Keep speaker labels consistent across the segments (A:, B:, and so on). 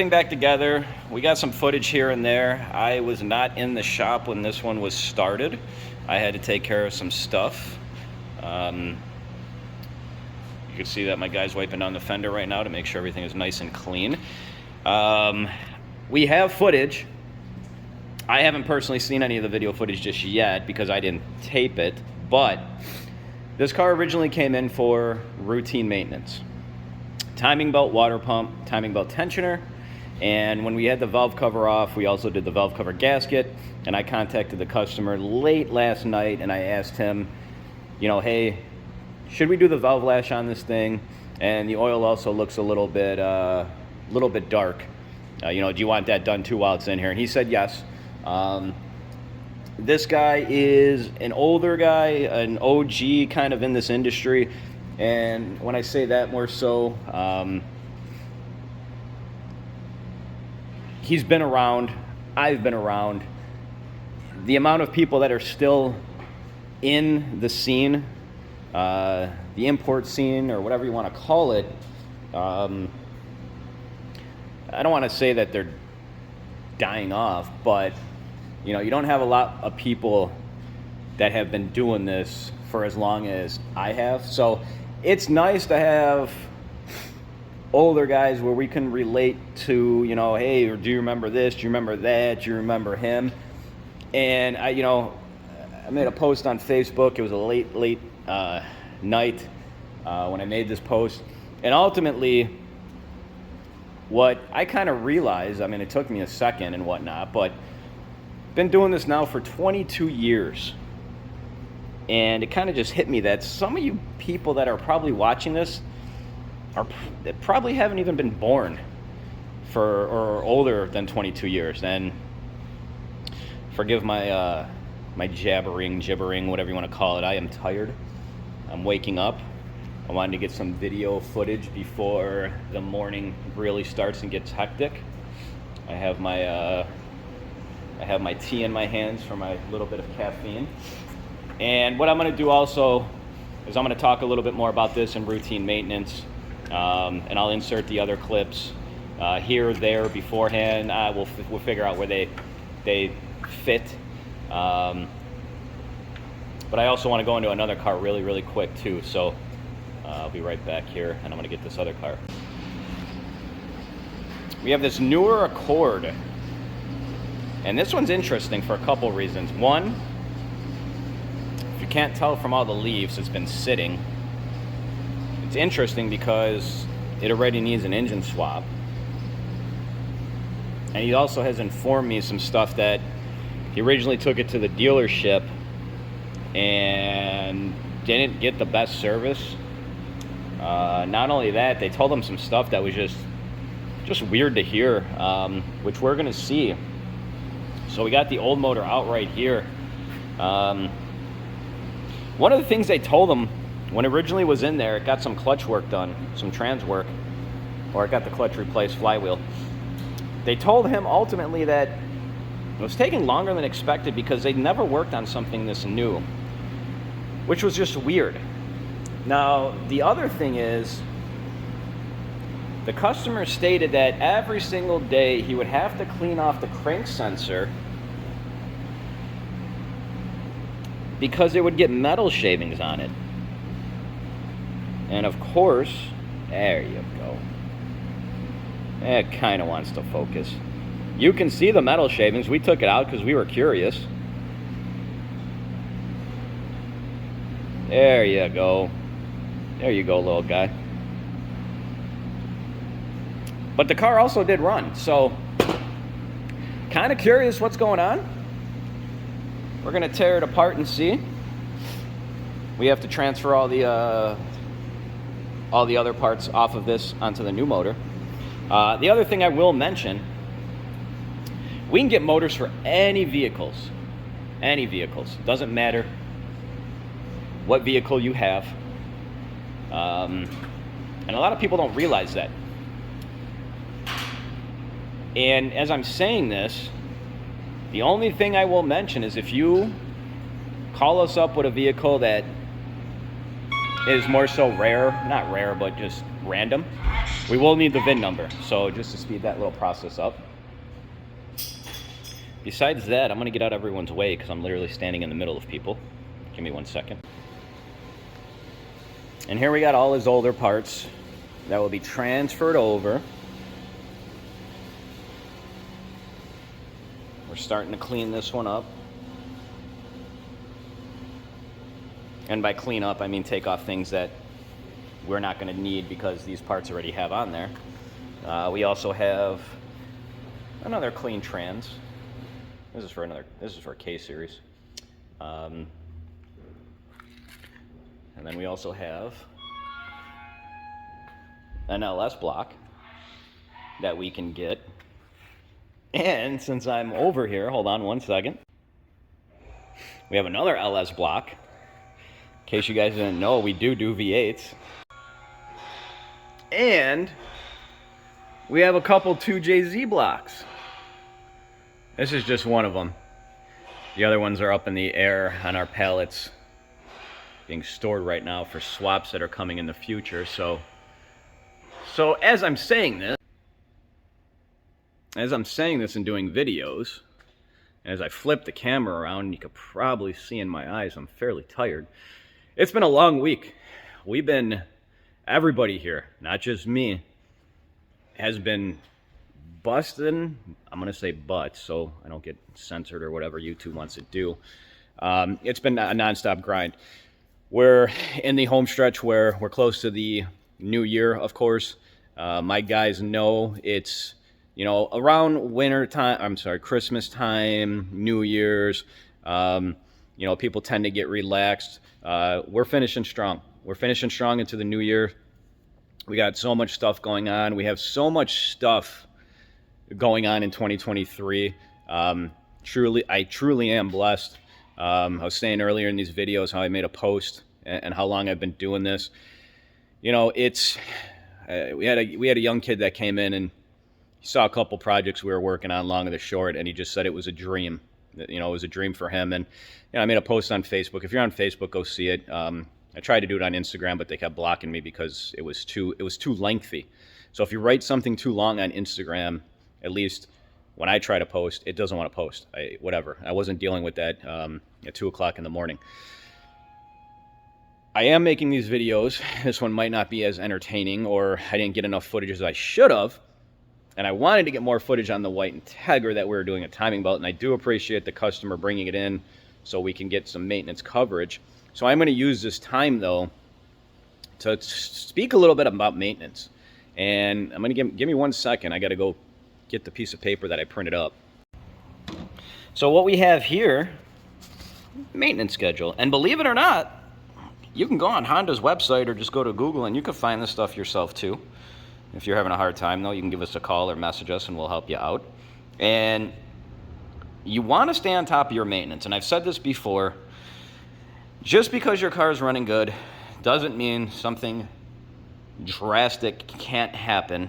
A: everything back together. We got some footage here and there. I was not in the shop when this one was started. I had to take care of some stuff. You can see that my guy's wiping down the fender right now to make sure everything is nice and clean. We have footage. I haven't personally seen any of the video footage just yet because I didn't tape it, but this car originally came in for routine maintenance. Timing belt water pump, timing belt tensioner, and when we had the valve cover off, we also did the valve cover gasket, and I contacted the customer late last night and I asked him, you know, hey, should we do the valve lash on this thing? And the oil also looks a little bit dark. You know, do you want that done too while it's in here? And he said yes. This guy is an older guy, an OG kind of in this industry. And when I say that, more so, he's been around, I've been around. The amount of people that are still in the scene, the import scene, or whatever you want to call it, I don't want to say that they're dying off, but you know, you don't have a lot of people that have been doing this for as long as I have. So it's nice to have older guys where we can relate to, you know, hey, or do you remember this? Do you remember that? Do you remember him? And I made a post on Facebook. It was a late night when I made this post. And ultimately, what I kind of realized, I mean, it took me a second and whatnot, but been doing this now for 22 years. And it kind of just hit me that some of you people that are probably watching this that probably haven't even been born or older than 22 years. And forgive my my gibbering, whatever you want to call it. I am tired. I'm waking up. I wanted to get some video footage before the morning really starts and gets hectic. I have my tea in my hands for my little bit of caffeine. And what I'm going to do also is I'm going to talk a little bit more about this in routine maintenance, and I'll insert the other clips here or there beforehand. We'll figure out where they fit. But I also want to go into another car really quick too. So I'll be right back here, and I'm going to get this other car. We have this newer Accord. And this one's interesting for a couple reasons. One, if you can't tell from all the leaves, it's been sitting. It's interesting because it already needs an engine swap. And he also has informed me some stuff that he originally took it to the dealership and didn't get the best service. Not only that, they told him some stuff that was just weird to hear, which we're gonna see. So we got the old motor out right here. One of the things they told him when it originally was in there, it got some clutch work done, some trans work, or it got the clutch replaced, flywheel. They told him ultimately that it was taking longer than expected because they'd never worked on something this new, which was just weird. Now, the other thing is, the customer stated that every single day he would have to clean off the crank sensor because it would get metal shavings on it. And of course, there you go. It kind of wants to focus. You can see the metal shavings. We took it out because we were curious. There you go. There you go, little guy. But the car also did run, so kind of curious what's going on. We're going to tear it apart and see. We have to transfer all the other parts off of this onto the new motor. The other thing I will mention, we can get motors for any vehicles. Any vehicles. Doesn't matter what vehicle you have. And a lot of people don't realize that. And as I'm saying this, the only thing I will mention is if you call us up with a vehicle that is more so rare, not rare, but just random. We will need the VIN number, so just to speed that little process up. Besides that, I'm going to get out of everyone's way because I'm literally standing in the middle of people. Give me 1 second. And here we got all his older parts that will be transferred over. We're starting to clean this one up. And by clean up, I mean take off things that we're not going to need because these parts already have on there. We also have another clean trans. This is for a K series. And then we also have an LS block that we can get. And since I'm over here, hold on 1 second. We have another LS block. In case you guys didn't know, we do V8s. And we have a couple 2JZ blocks. This is just one of them. The other ones are up in the air on our pallets, being stored right now for swaps that are coming in the future. So as I'm saying this and doing videos, as I flip the camera around, you could probably see in my eyes I'm fairly tired. It's been a long week. Everybody here, not just me, has been busting. I'm going to say butts so I don't get censored or whatever YouTube wants to do. It's been a nonstop grind. We're in the home stretch where we're close to the new year, of course. My guys know it's, around winter time, Christmas time, New Year's, people tend to get relaxed. We're finishing strong. We're finishing strong into the new year. We got so much stuff going on. We have so much stuff going on in 2023. I truly am blessed. I was saying earlier in these videos how I made a post and how long I've been doing this. We had a young kid that came in and he saw a couple projects we were working on, long and the short, and he just said it was a dream. It was a dream for him. And I made a post on Facebook. If you're on Facebook, go see it. I tried to do it on Instagram, but they kept blocking me because it was too lengthy. So if you write something too long on Instagram, at least when I try to post, it doesn't want to post. Whatever. I wasn't dealing with that at 2 o'clock in the morning. I am making these videos. This one might not be as entertaining, or I didn't get enough footage as I should have. And I wanted to get more footage on the white Integra that we were doing a timing belt. And I do appreciate the customer bringing it in so we can get some maintenance coverage. So I'm going to use this time, though, to speak a little bit about maintenance. And I'm going to give me 1 second. I got to go get the piece of paper that I printed up. So what we have here, maintenance schedule. And believe it or not, you can go on Honda's website or just go to Google and you can find this stuff yourself too. If you're having a hard time, though, you can give us a call or message us and we'll help you out. And you want to stay on top of your maintenance. And I've said this before, just because your car is running good doesn't mean something drastic can't happen.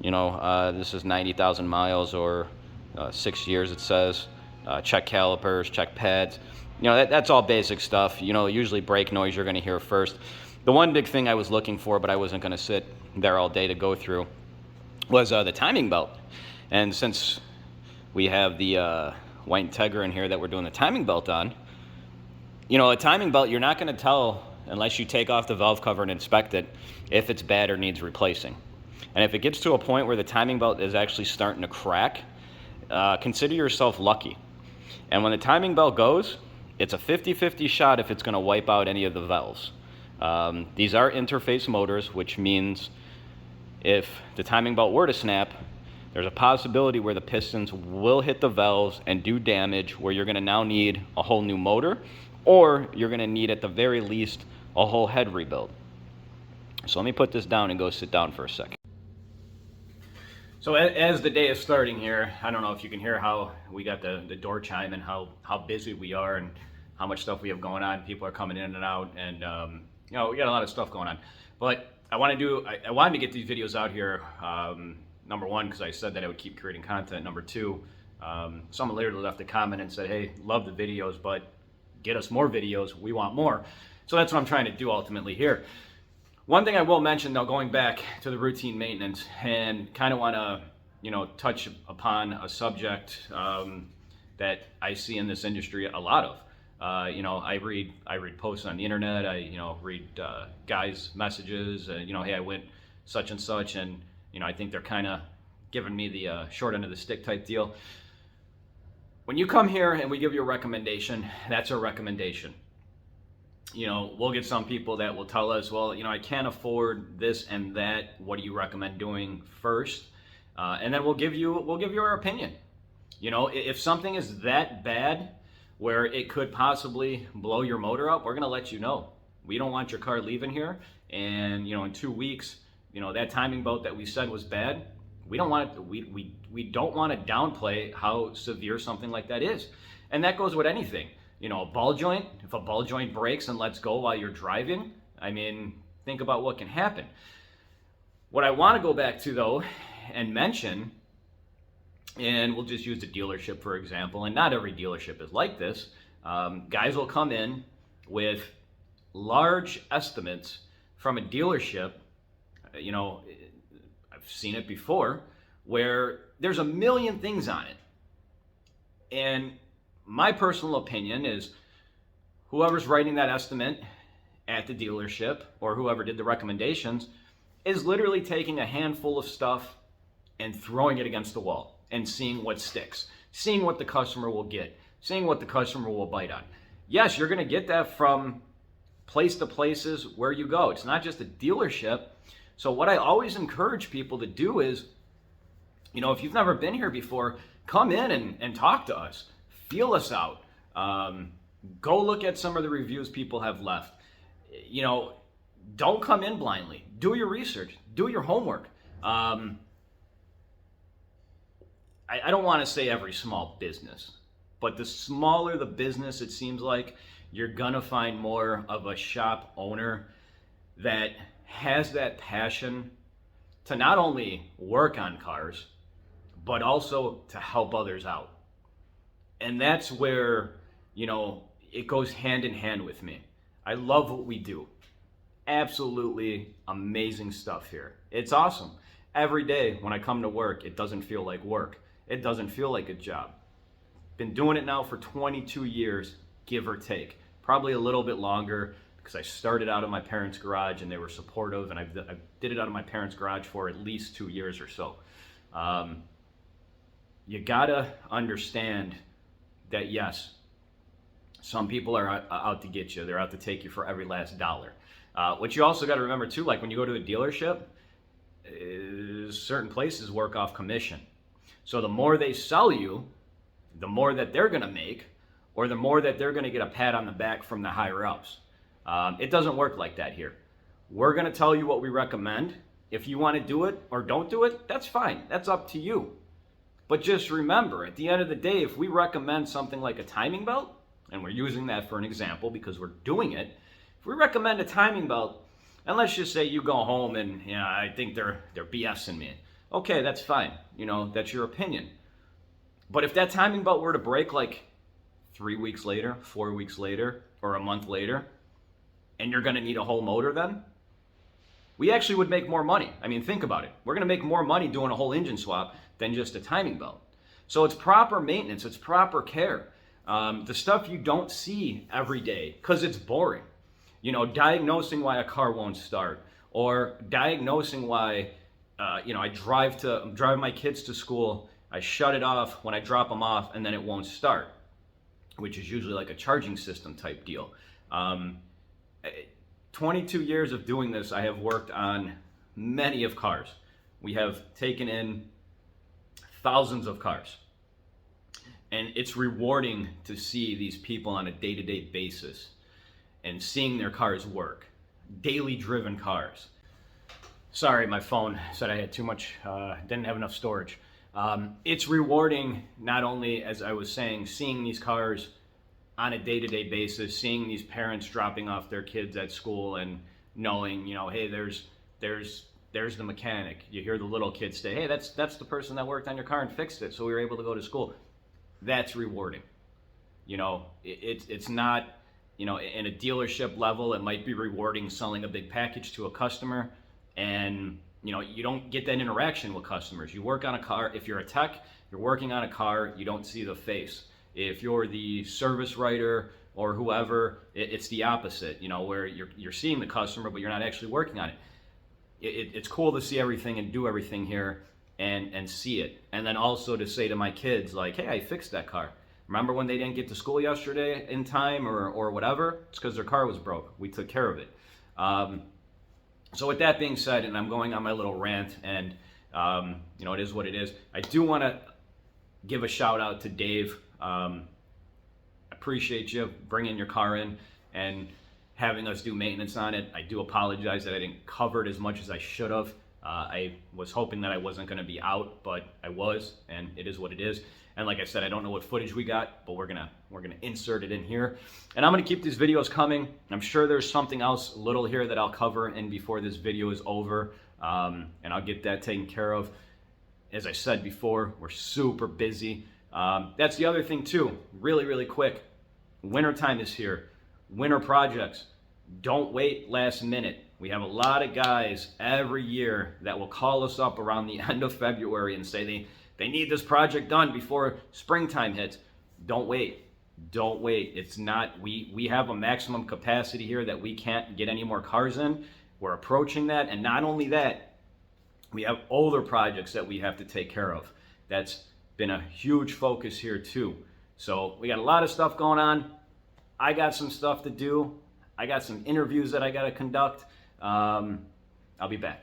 A: This is 90,000 miles or 6 years, it says. Check calipers, check pads. That's all basic stuff. Usually brake noise you're going to hear first. The one big thing I was looking for, but I wasn't going to sit there all day to go through, was the timing belt. And since we have the white Integra in here that we're doing the timing belt on, a timing belt, you're not going to tell unless you take off the valve cover and inspect it if it's bad or needs replacing. And if it gets to a point where the timing belt is actually starting to crack, consider yourself lucky. And when the timing belt goes, it's a 50-50 shot if it's going to wipe out any of the valves. These are interface motors, which means if the timing belt were to snap, there's a possibility where the pistons will hit the valves and do damage, where you're going to now need a whole new motor, or you're going to need, at the very least, a whole head rebuild. So let me put this down and go sit down for a second. So as the day is starting here, I don't know if you can hear how we got the door chime and how busy we are and how much stuff we have going on. People are coming in and out, and we got a lot of stuff going on. But I wanted to get these videos out here. Number one, because I said that I would keep creating content. Number two, someone literally left a comment and said, "Hey, love the videos, but get us more videos. We want more." So that's what I'm trying to do ultimately here. One thing I will mention though, going back to the routine maintenance, and kind of want to, touch upon a subject that I see in this industry a lot of. I read posts on the internet. I read guys' messages. Hey, I went such and such, and I think they're kind of giving me the short end of the stick type deal. When you come here and we give you a recommendation, that's a recommendation. We'll get some people that will tell us, well, I can't afford this and that. What do you recommend doing first? And then we'll give you our opinion. If something is that bad where it could possibly blow your motor up, we're going to let you know. We don't want your car leaving here, and in 2 weeks, that timing belt that we said was bad. We don't want we don't want to downplay how severe something like that is, and that goes with anything. A ball joint. If a ball joint breaks and lets go while you're driving, think about what can happen. What I want to go back to though, and mention. And we'll just use the dealership for example, and not every dealership is like this. Guys will come in with large estimates from a dealership. I've seen it before where there's a million things on it. And my personal opinion is whoever's writing that estimate at the dealership or whoever did the recommendations is literally taking a handful of stuff and throwing it against the wall and seeing what sticks, seeing what the customer will get, seeing what the customer will bite on. Yes, you're going to get that from place to places where you go. It's not just a dealership. So what I always encourage people to do is, if you've never been here before, come in and talk to us. Feel us out. Go look at some of the reviews people have left. Don't come in blindly. Do your research. Do your homework. I don't want to say every small business, but the smaller the business, it seems like you're gonna find more of a shop owner that has that passion to not only work on cars, but also to help others out. And that's where, it goes hand in hand with me. I love what we do. Absolutely amazing stuff here. It's awesome. Every day when I come to work, it doesn't feel like work. It doesn't feel like a job. Been doing it now for 22 years, give or take. Probably a little bit longer because I started out in my parents' garage and they were supportive, and I did it out of my parents' garage for at least 2 years or so. You gotta understand that yes, some people are out to get you. They're out to take you for every last dollar. What you also gotta remember too, like when you go to a dealership, certain places work off commission. So the more they sell you, the more that they're going to make, or the more that they're going to get a pat on the back from the higher ups. It doesn't work like that here. We're going to tell you what we recommend. If you want to do it or don't do it, that's fine. That's up to you. But just remember, at the end of the day, if we recommend something like a timing belt, and we're using that for an example because we're doing it, if we recommend a timing belt, and let's just say you go home and I think they're BSing me. Okay, that's fine. That's your opinion. But if that timing belt were to break like 3 weeks later, 4 weeks later, or a month later, and you're going to need a whole motor then, we actually would make more money. Think about it. We're going to make more money doing a whole engine swap than just a timing belt. So it's proper maintenance. It's proper care. The stuff you don't see every day because it's boring. Diagnosing why a car won't start, or diagnosing why I'm driving my kids to school, I shut it off when I drop them off, and then it won't start, which is usually like a charging system type deal. 22 years of doing this, I have worked on many of cars. We have taken in thousands of cars. And it's rewarding to see these people on a day-to-day basis and seeing their cars work. Daily driven cars. Sorry, my phone said I had too much, didn't have enough storage. It's rewarding, not only, as I was saying, seeing these cars on a day-to-day basis, seeing these parents dropping off their kids at school and knowing, hey, there's the mechanic. You hear the little kids say, hey, that's the person that worked on your car and fixed it, so we were able to go to school. That's rewarding. It's not in a dealership level, it might be rewarding selling a big package to a customer, and you don't get that interaction with customers. You work on a car. If you're a tech, you're working on a car, you don't see the face. If you're the service writer or whoever, it's the opposite, where you're seeing the customer, but you're not actually working on it. It's cool to see everything and do everything here and see it. And then also to say to my kids, like, hey, I fixed that car. Remember when they didn't get to school yesterday in time or whatever? It's because their car was broke. We took care of it. So with that being said, and I'm going on my little rant, and it is what it is. I do want to give a shout out to Dave. Appreciate you bringing your car in and having us do maintenance on it. I do apologize that I didn't cover it as much as I should have. I was hoping that I wasn't going to be out, but I was, and it is what it is. And like I said, I don't know what footage we got, but we're gonna insert it in here. And I'm gonna keep these videos coming. I'm sure there's something else little here that I'll cover in before this video is over, and I'll get that taken care of. As I said before, we're super busy. That's the other thing too, really quick. Wintertime is here. Winter projects. Don't wait last minute. We have a lot of guys every year that will call us up around the end of February and say they need this project done before springtime hits. Don't wait. Don't wait. It's not, we have a maximum capacity here that we can't get any more cars in. We're approaching that. And not only that, we have older projects that we have to take care of. That's been a huge focus here too. So we got a lot of stuff going on. I got some stuff to do. I got some interviews that I got to conduct. I'll be back.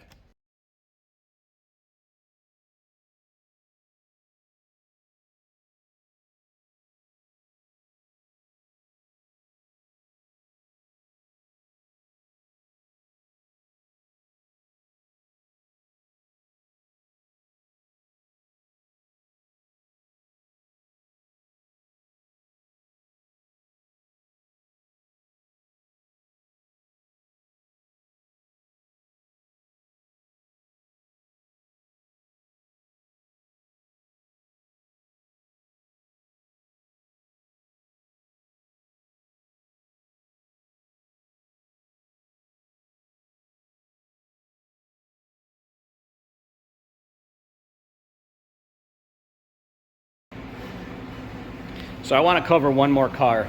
A: So I want to cover one more car,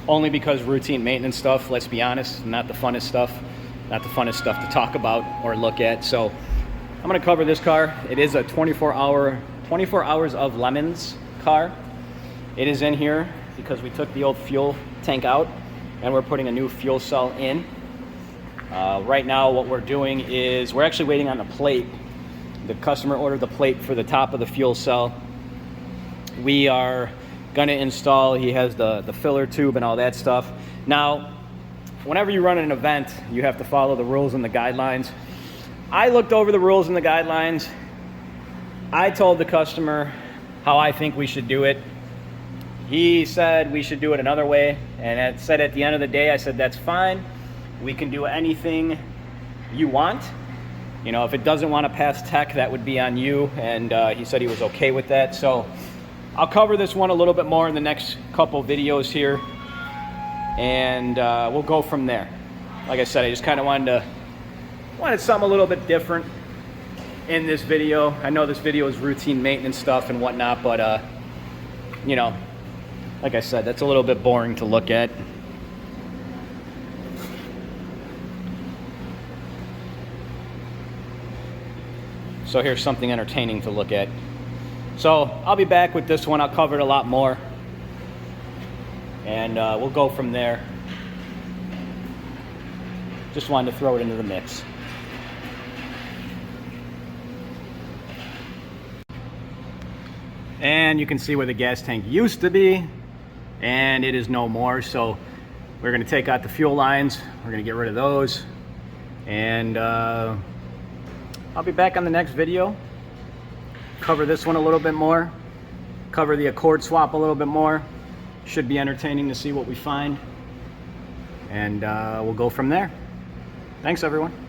A: only because routine maintenance stuff, let's be honest, not the funnest stuff to talk about or look at. So I'm going to cover this car. It is a 24 hours of lemons car. It is in here because we took the old fuel tank out and we're putting a new fuel cell in. Right now what we're doing is we're actually waiting on the plate. The customer ordered the plate for the top of the fuel cell. We are gonna install, he has the filler tube and all that stuff. Now, whenever you run an event, you have to follow the rules and the guidelines. I looked over the rules and the guidelines. I told the customer how I think we should do it. He said we should do it another way, and I said at the end of the day, I said, that's fine. We can do anything you want. If it doesn't want to pass tech, that would be on you, and he said he was okay with that. So I'll cover this one a little bit more in the next couple videos here, and we'll go from there. Like I said, I just kind of wanted something a little bit different in this video. I know this video is routine maintenance stuff and whatnot, but like I said, that's a little bit boring to look at. So here's something entertaining to look at. So I'll be back with this one. I'll cover it a lot more, and we'll go from there. Just wanted to throw it into the mix. And you can see where the gas tank used to be, and it is no more. So we're going to take out the fuel lines. We're going to get rid of those, and I'll be back on the next video. Cover this one a little bit more, cover the Accord swap a little bit more. Should be entertaining to see what we find, and we'll go from there. Thanks, everyone.